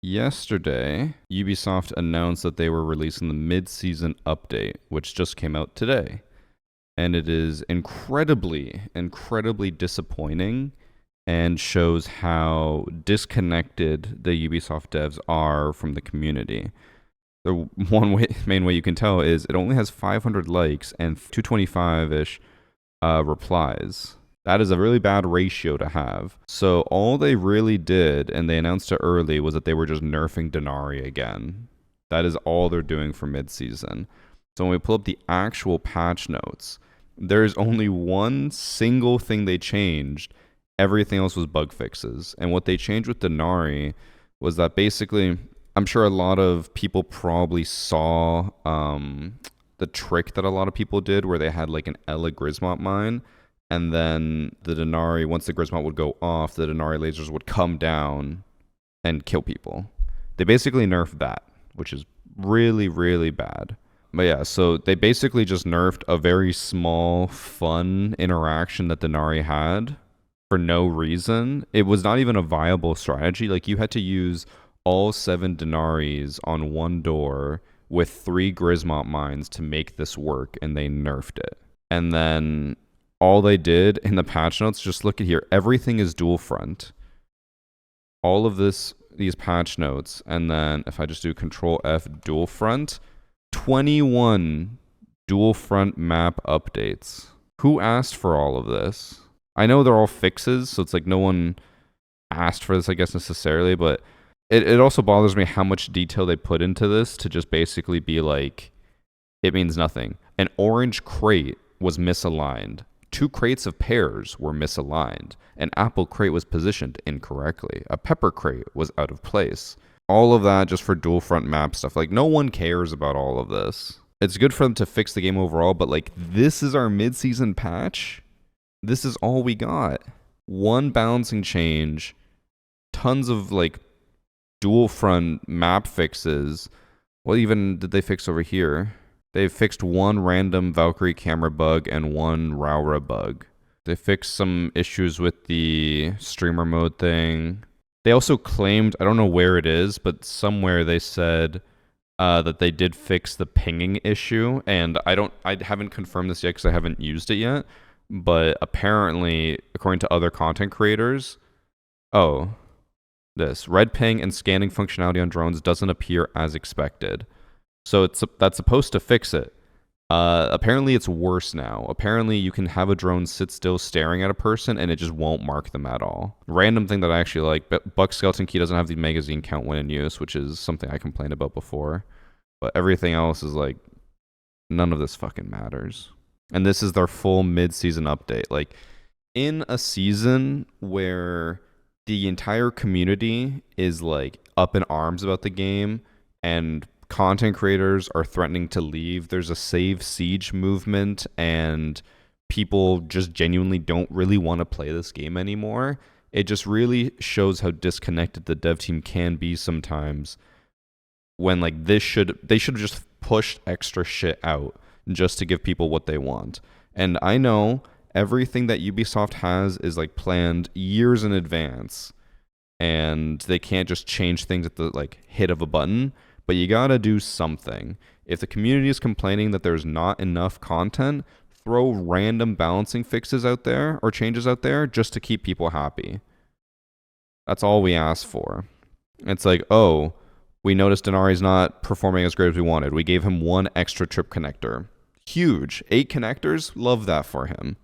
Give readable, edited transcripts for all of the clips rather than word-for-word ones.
Yesterday, Ubisoft announced that they were releasing the mid-season update, which just came out today. And it is incredibly disappointing and shows how disconnected the Ubisoft devs are from the community. The main way you can tell is it only has 500 likes and 225-ish replies. That is a really bad ratio to have. So all they really did, and they announced it early, was that they were just nerfing Denari again. That is all they're doing for mid-season. So when we pull up the actual patch notes, there's only one single thing they changed. Everything else was bug fixes. And what they changed with Denari was that basically, I'm sure a lot of people probably saw the trick that a lot of people did where they had like an Ella Grismont mine, and then the Denari, once the Grismont would go off, the Denari lasers would come down and kill people. They basically nerfed that, which is really bad. But yeah, so they basically just nerfed a very small, fun interaction that Denari had for no reason. It was not even a viable strategy. Like, you had to use all 7 Denaris on one door with 3 Grismont mines to make this work, and they nerfed it. And then all they did in the patch notes, just look at here, everything is dual front. All of these patch notes, and then if I just do Control F dual front, 21 dual front map updates. Who asked for all of this? I know they're all fixes, so it's like no one asked for this, I guess, necessarily, but it also bothers me how much detail they put into this to just basically be like, it means nothing. An orange crate was misaligned. 2 crates of pears were misaligned. An apple crate was positioned incorrectly. A pepper crate was out of place. All of that just for dual front map stuff. Like, no one cares about all of this. It's good for them to fix the game overall, but like, this is our mid-season patch? This is all we got. One balancing change, tons of like dual front map fixes. What even did they fix over here? They fixed one random Valkyrie camera bug and one Raura bug. They fixed some issues with the streamer mode thing. They also claimed, I don't know where it is, but somewhere they said that they did fix the pinging issue. And I haven't confirmed this yet because I haven't used it yet. But apparently, according to other content creators, this red ping and scanning functionality on drones doesn't appear as expected. So that's supposed to fix it. Apparently it's worse now. Apparently you can have a drone sit still staring at a person and it just won't mark them at all. Random thing that I actually like, but Buck Skeleton Key doesn't have the magazine count when in use, which is something I complained about before. But everything else is like, none of this fucking matters. And this is their full mid-season update. Like, in a season where the entire community is like up in arms about the game and content creators are threatening to leave, there's a save siege movement, and people just genuinely don't really want to play this game anymore. It just really shows how disconnected the dev team can be sometimes, when like they should have just pushed extra shit out just to give people what they want. And I know everything that Ubisoft has is like planned years in advance, and they can't just change things at the like hit of a button. But you gotta do something. If the community is complaining that there's not enough content, throw random balancing fixes out there or changes out there just to keep people happy. That's all we ask for. It's like, oh, we noticed Denari's not performing as great as we wanted. We gave him 1 extra trip connector. Huge. 8 connectors? Love that for him.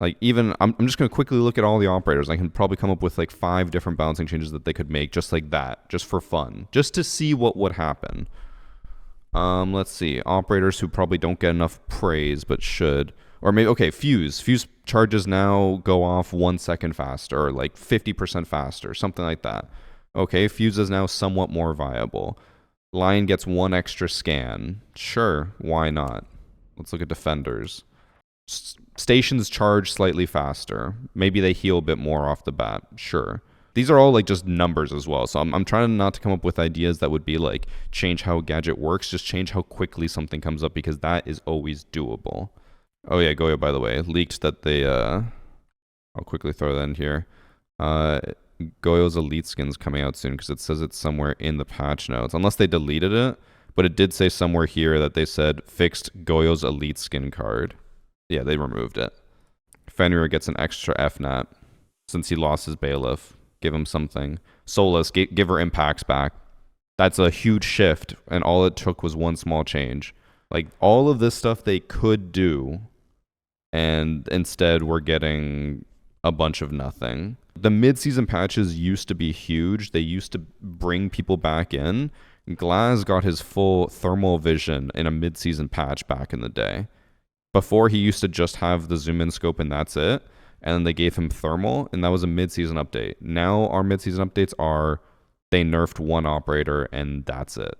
Like, even, I'm just going to quickly look at all the operators. I can probably come up with like 5 different balancing changes that they could make just like that, just for fun, just to see what would happen. Let's see. Operators who probably don't get enough praise but should. Or maybe, okay, Fuse. Fuse charges now go off 1 second faster, or like 50% faster, something like that. Okay, Fuse is now somewhat more viable. Lion gets 1 extra scan. Sure, why not? Let's look at defenders. Stations charge slightly faster. Maybe they heal a bit more off the bat. Sure. These are all like just numbers as well. So I'm trying not to come up with ideas that would be like change how a gadget works. Just change how quickly something comes up, because that is always doable. Oh yeah, Goya, by the way, leaked that they I'll quickly throw that in here. Goyo's Elite skin's coming out soon because it says it's somewhere in the patch notes, unless they deleted it. But it did say somewhere here that they said fixed Goyo's Elite skin card. Yeah, they removed it. Fenrir gets an extra FNAT since he lost his bailiff. Give him something. Solus, give her impacts back. That's a huge shift, and all it took was one small change. Like, all of this stuff they could do, and instead we're getting a bunch of nothing. The mid-season patches used to be huge. They used to bring people back in. Glaz got his full thermal vision in a mid-season patch back in the day. Before, he used to just have the zoom-in scope and that's it. And then they gave him thermal, and that was a mid-season update. Now our mid-season updates are they nerfed one operator and that's it.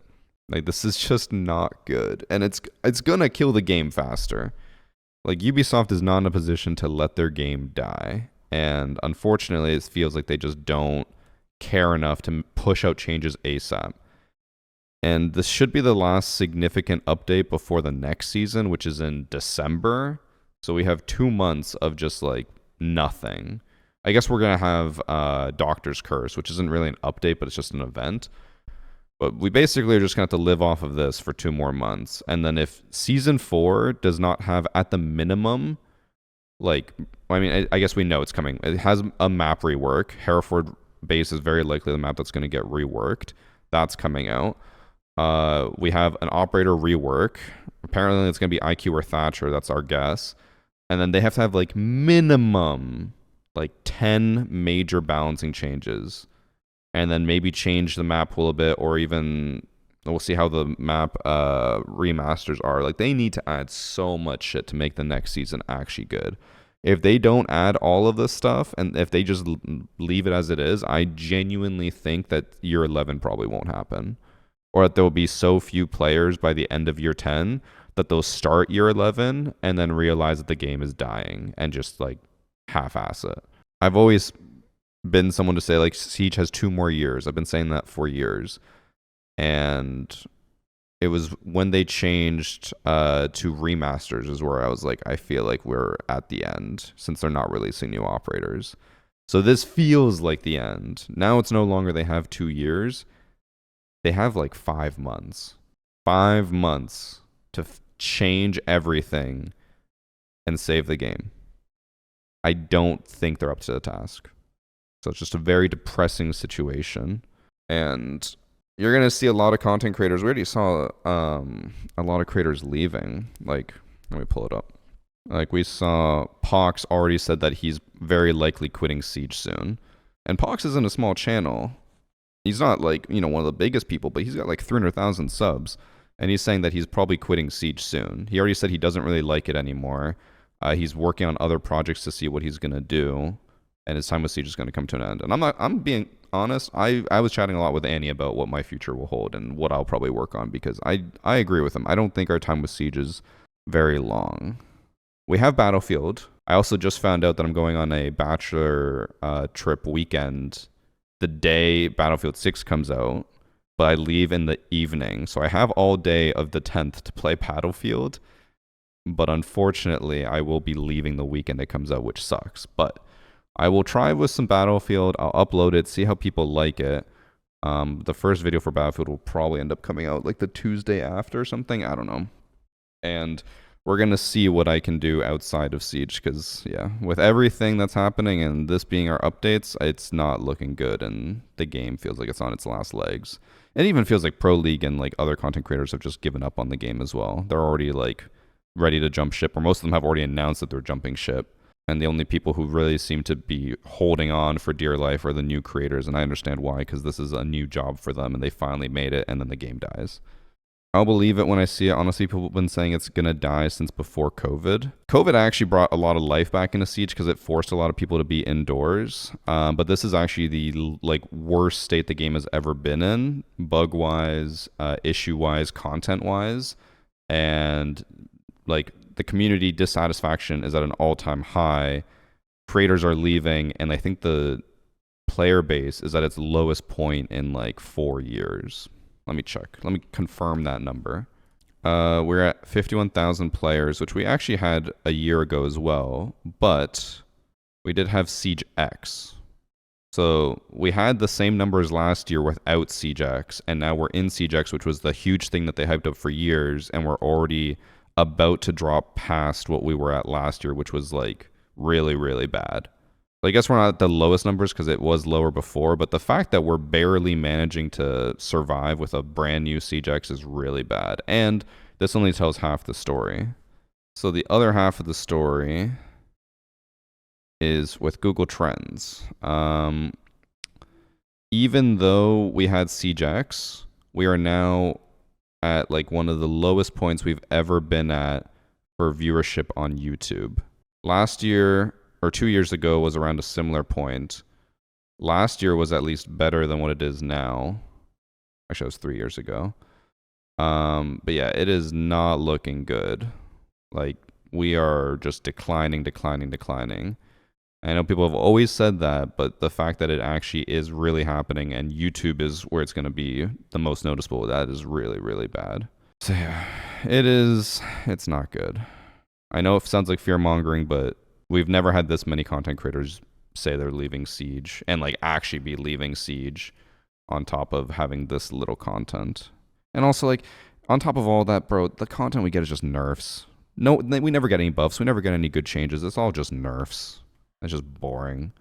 Like, this is just not good. And it's gonna kill the game faster. Like, Ubisoft is not in a position to let their game die. And unfortunately, it feels like they just don't care enough to push out changes ASAP. And this should be the last significant update before the next season, which is in December. So we have 2 months of just, like, nothing. I guess we're going to have Doctor's Curse, which isn't really an update, but it's just an event. But we basically are just going to have to live off of this for 2 more months. And then if Season 4 does not have, at the minimum, like, I mean, I guess we know it's coming. It has a map rework. Hereford base is very likely the map that's going to get reworked. That's coming out. We have an operator rework. Apparently it's going to be IQ or Thatcher. That's our guess. And then they have to have, like, minimum, like, 10 major balancing changes. And then maybe change the map a little bit, or even we'll see how the map remasters are. Like, they need to add so much shit to make the next season actually good. If they don't add all of this stuff, and if they just leave it as it is, I genuinely think that year 11 probably won't happen. Or that there will be so few players by the end of year 10 that they'll start year 11 and then realize that the game is dying and just, like, half-ass it. I've always been someone to say, like, Siege has 2 more years. I've been saying that for years. And it was when they changed to remasters is where I was like, I feel like we're at the end since they're not releasing new operators. So this feels like the end. Now it's no longer they have 2 years. They have, like, 5 months. 5 months to change everything and save the game. I don't think they're up to the task. So it's just a very depressing situation. And you're going to see a lot of content creators. We already saw a lot of creators leaving. Like, let me pull it up. Like, we saw Pox already said that he's very likely quitting Siege soon. And Pox isn't a small channel. He's not, like, you know, one of the biggest people, but he's got, like, 300,000 subs. And he's saying that he's probably quitting Siege soon. He already said he doesn't really like it anymore. He's working on other projects to see what he's going to do. And his time with Siege is going to come to an end. And I'm being honest, I was chatting a lot with Annie about what my future will hold and what I'll probably work on, because I agree with him. I don't think our time with Siege is very long. We have Battlefield. I also just found out that I'm going on a bachelor trip weekend the day Battlefield 6 comes out, but I leave in the evening. So I have all day of the 10th to play Battlefield, but unfortunately I will be leaving the weekend it comes out, which sucks. But I will try with some Battlefield. I'll upload it, see how people like it. The first video for Battlefield will probably end up coming out like the Tuesday after or something. I don't know. And we're going to see what I can do outside of Siege, because, yeah, with everything that's happening and this being our updates, it's not looking good, and the game feels like it's on its last legs. It even feels like Pro League and, like, other content creators have just given up on the game as well. They're already, like, ready to jump ship, or most of them have already announced that they're jumping ship. And the only people who really seem to be holding on for dear life are the new creators, and I understand why, because this is a new job for them, and they finally made it, and then the game dies. I'll believe it when I see it. Honestly, people have been saying it's going to die since before COVID. COVID actually brought a lot of life back into Siege because it forced a lot of people to be indoors. But this is actually the, like, worst state the game has ever been in, bug-wise, issue-wise, content-wise, and, like, the community dissatisfaction is at an all-time high. Creators are leaving, and I think the player base is at its lowest point in, like, 4 years. Let me check. Let me confirm that number. We're at 51,000 players, which we actually had a year ago as well, but we did have Siege X. So we had the same numbers last year without CJX, and now we're in CJX, which was the huge thing that they hyped up for years, and we're already about to drop past what we were at last year, which was like really, really bad. I guess we're not at the lowest numbers because it was lower before, but the fact that we're barely managing to survive with a brand new CJX is really bad. And this only tells half the story. So the other half of the story is with Google Trends. Even though we had CJX, we are now at like one of the lowest points we've ever been at for viewership on YouTube. Last year, or 2 years ago, was around a similar point. Last year was at least better than what it is now. Actually, it was 3 years ago. But yeah, it is not looking good. Like, we are just declining. I know people have always said that, but the fact that it actually is really happening and YouTube is where it's going to be the most noticeable, that is really, really bad. So yeah, it's not good. I know it sounds like fear-mongering, but we've never had this many content creators say they're leaving Siege and like actually be leaving Siege on top of having this little content. And also like on top of all that, bro, the content we get is just nerfs. No, we never get any buffs. We never get any good changes. It's all just nerfs. It's just boring.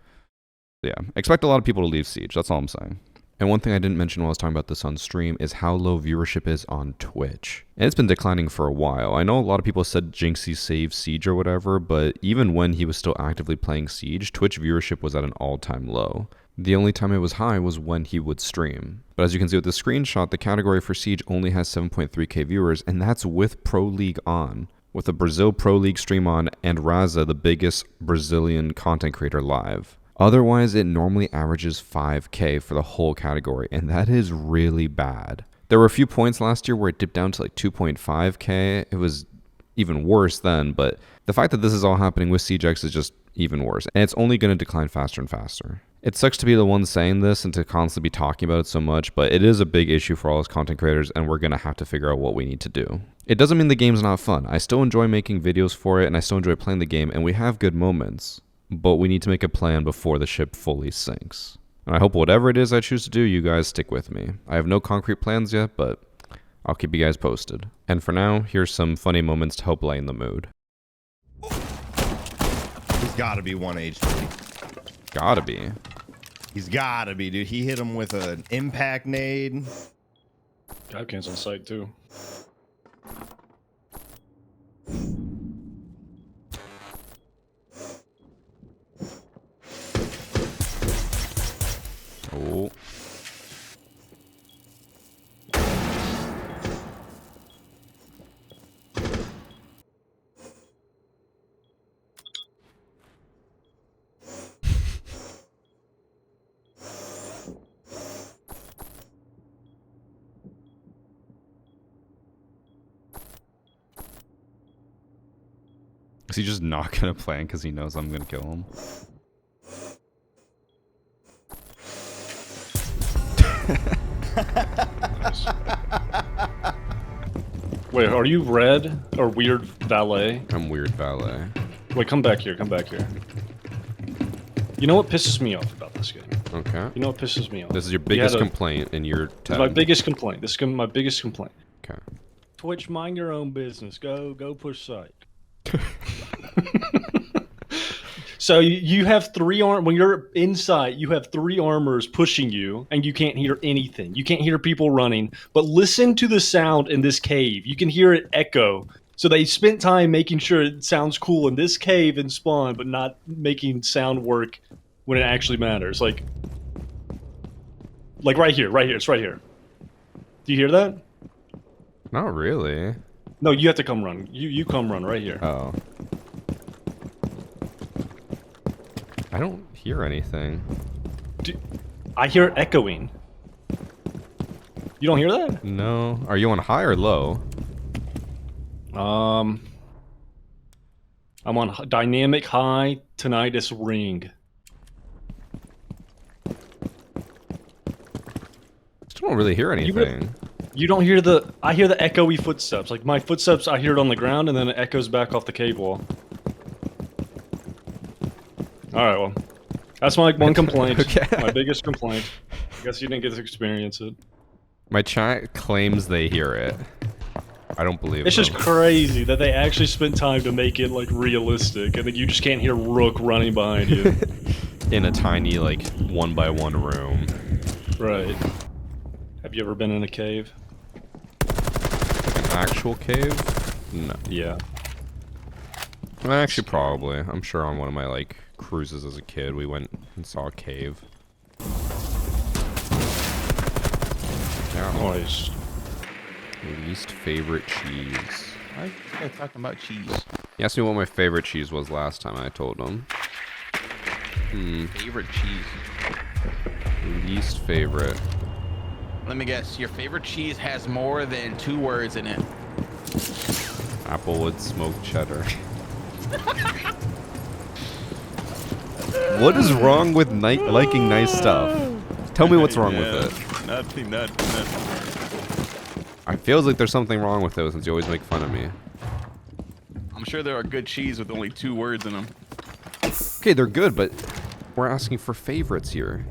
Yeah, expect a lot of people to leave Siege. That's all I'm saying. And one thing I didn't mention while I was talking about this on stream is how low viewership is on Twitch. And it's been declining for a while. I know a lot of people said Jinxie saved Siege or whatever, but even when he was still actively playing Siege, Twitch viewership was at an all-time low. The only time it was high was when he would stream. But as you can see with the screenshot, the category for Siege only has 7.3k viewers, and that's with Pro League on. With the Brazil Pro League stream on and Raza, the biggest Brazilian content creator, live. Otherwise, it normally averages 5k for the whole category, and that is really bad. There were a few points last year where it dipped down to like 2.5k. It was even worse then, but the fact that this is all happening with CJX is just even worse, and it's only going to decline faster and faster. It sucks to be the one saying this and to constantly be talking about it so much, but it is a big issue for all us content creators, and we're going to have to figure out what we need to do. It doesn't mean the game's not fun. I still enjoy making videos for it, and I still enjoy playing the game, and we have good moments. But we need to make a plan before the ship fully sinks. And I hope whatever it is I choose to do, you guys stick with me. I have no concrete plans yet, but I'll keep you guys posted. And for now, here's some funny moments to help lighten the mood. He's gotta be 1 HP. Gotta be. He's gotta be, dude. He hit him with an impact nade. Dive cancel on site too. Oh. Is he just not gonna plan because he knows I'm gonna kill him? Nice. Wait, are you red or weird valet? I'm weird valet. Wait, come back here, come back here. You know what pisses me off about this game? Okay. You know what pisses me off? This is your biggest complaint in your tab. My biggest complaint. This is my biggest complaint. Okay. Twitch, mind your own business. Go push site. So you have when you're inside, you have 3 armors pushing you, and you can't hear anything. You can't hear people running, but listen to the sound in this cave. You can hear it echo. So they spent time making sure it sounds cool in this cave and spawn, but not making sound work when it actually matters. Like right here, it's right here. Do you hear that? Not really. No, you have to come run. You come run right here. Oh. I don't hear anything. I hear it echoing. You don't hear that? No. Are you on high or low? I'm on dynamic high tinnitus ring. Still don't really hear anything. You don't hear I hear the echoey footsteps. Like my footsteps, I hear it on the ground, and then it echoes back off the cave wall. Alright, well. That's my one complaint. Okay. My biggest complaint. I guess you didn't get to experience it. My chat claims they hear it. I don't believe It's them. just crazy that they actually spent time to make it like realistic, and then you just can't hear Rook running behind you. In a tiny, like, 1x1 room. Right. Have you ever been in a cave? Like an actual cave? No. Yeah. Well, actually, probably. I'm sure on one of my, like, cruises as a kid, we went and saw a cave. Yeah. Nice. Least favorite cheese. Why are you guys talking about cheese? He asked me what my favorite cheese was last time. I told him. Favorite cheese? Least favorite. Let me guess. Your favorite cheese has more than 2 words in it. Applewood smoked cheddar. What is wrong with liking nice stuff? Tell me what's wrong with it. Nothing. It feels like there's something wrong with it since you always make fun of me. I'm sure there are good cheese with only 2 words in them. Okay, they're good, but we're asking for favorites here.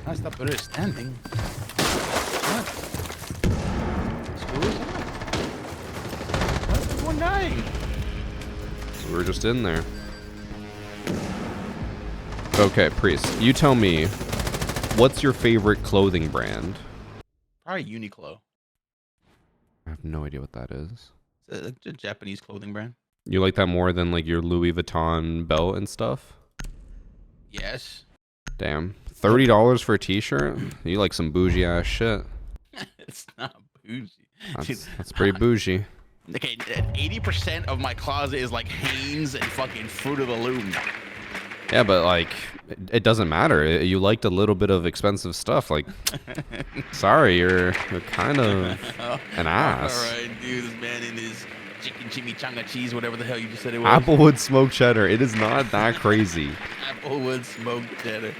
I stopped understanding. What? Screw is that? Why is everyone dying? So we're just in there. Okay, Priest, you tell me, what's your favorite clothing brand? Probably Uniqlo. I have no idea what that is. It's a Japanese clothing brand. You like that more than like your Louis Vuitton belt and stuff? Yes. Damn. $30 for a t-shirt? You like some bougie ass shit. It's not bougie. That's pretty bougie. Okay, 80% of my closet is like Hanes and fucking Fruit of the Loom. Yeah, but like, it doesn't matter. You liked a little bit of expensive stuff. Like, sorry, you're kind of an ass. Alright, dude, this man in his chicken chimichanga cheese, whatever the hell you just said it was. Applewood smoked cheddar. It is not that crazy. Applewood smoked cheddar.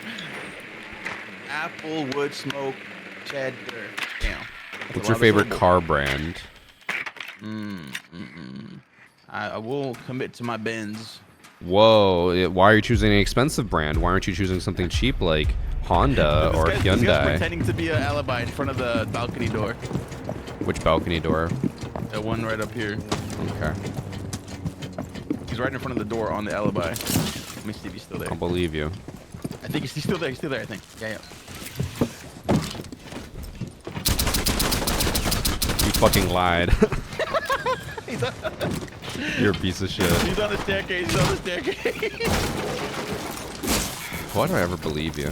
Applewood smoked cheddar. Damn. What's your favorite car brand? I will commit to my Benz. Whoa, why are you choosing an expensive brand? Why aren't you choosing something cheap like Honda or This guy's Hyundai? pretending to be an alibi in front of the balcony door. Which balcony door? The one right up here. Okay. He's right in front of the door on the alibi. Let me see if he's still there. I'll believe you. I think he's still there. He's still there, I think. Yeah. You fucking lied. He's on, You're a piece of shit. he's on the staircase. He's on the staircase. Why do I ever believe you?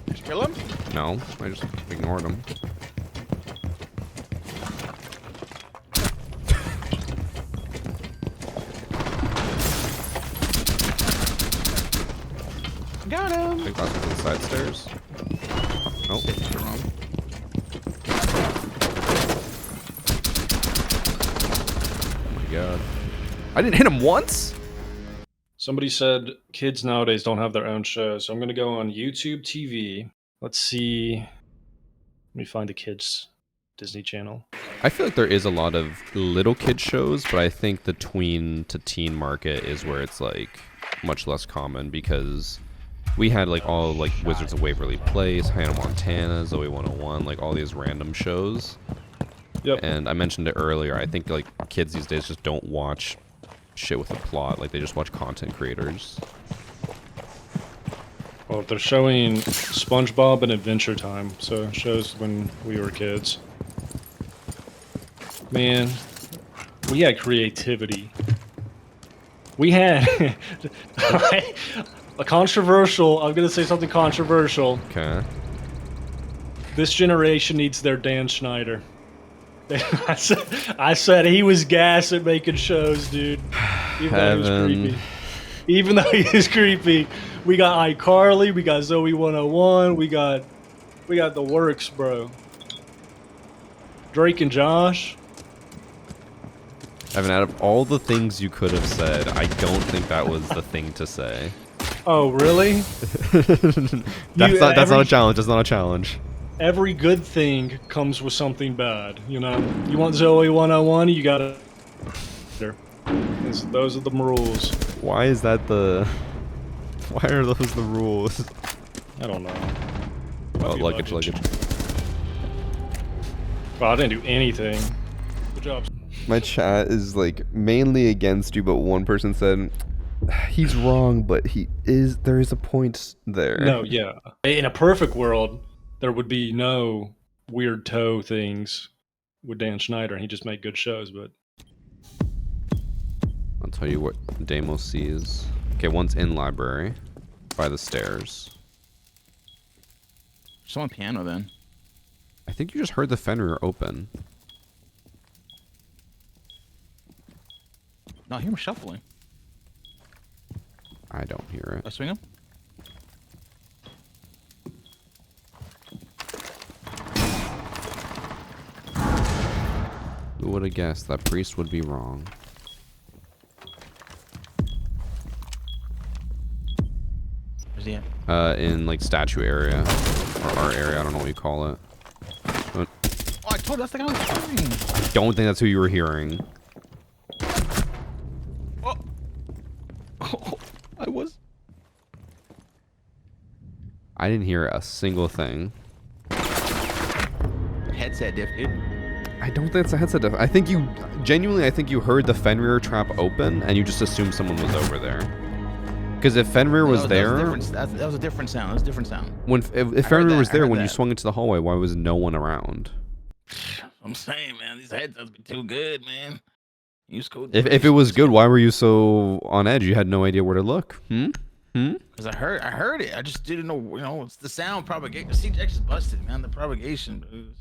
Did you kill him? No, I just ignored him. Got I him. think that's what's inside stairs. Nope. You're wrong. Oh my god. I didn't hit him once? Somebody said kids nowadays don't have their own shows, so I'm gonna go on YouTube TV. Let's see. Let me find a kids Disney Channel. I feel like there is a lot of little kid shows, but I think the tween to teen market is where it's like much less common because we had like all like Wizards of Waverly Place, Hannah Montana, Zoe 101, like all these random shows. Yep. And I mentioned it earlier, I think like kids these days just don't watch shit with a plot, like they just watch content creators. Well, they're showing SpongeBob and Adventure Time, so it shows when we were kids. Man, we had creativity. We had a controversial. I'm gonna say something controversial. Okay. This generation needs their Dan Schneider. I said he was gas at making shows, dude. Even though he was creepy. Even though he is creepy, we got iCarly, we got Zoe 101, we got the works, bro. Drake and Josh. Evan, out of all the things you could have said, I don't think that was the thing to say. Oh, really? That's not a challenge. That's not a challenge. Every good thing comes with something bad, you know? You want Zoe 101, you gotta... Those are the rules. Why is that the... Why are those the rules? I don't know. Oh, luggage. Well, I didn't do anything. Good job. My chat is like mainly against you, but one person said he's wrong, but there is a point there. No, yeah. In a perfect world, there would be no weird toe things with Dan Schneider, and he just made good shows, but... I'll tell you what Damos sees. Okay, one's in library by the stairs. Someone piano then. I think you just heard the Fenrir open. No, I hear him shuffling. I don't hear I it. swing him. Who would have guessed that priest would be wrong? Where's he at? In like statue area or art area. I don't know what you call it. Oh, I told you that's the guy I was hearing. I don't think that's who you were hearing. Oh. Oh, I was. I didn't hear a single thing. Headset diff, dude. I don't think it's a headset diff. I think you heard the Fenrir trap open and you just assumed someone was over there. Because if Fenrir was there, that was a different sound. That was a different sound. If Fenrir was there when you swung into the hallway, why was no one around? I'm saying, man, these headsets be too good, man. Use code. If it was good, why were you so on edge? You had no idea where to look. Because I heard it. I just didn't know. You know, it's the sound propagation. CJX is busted, man. The propagation.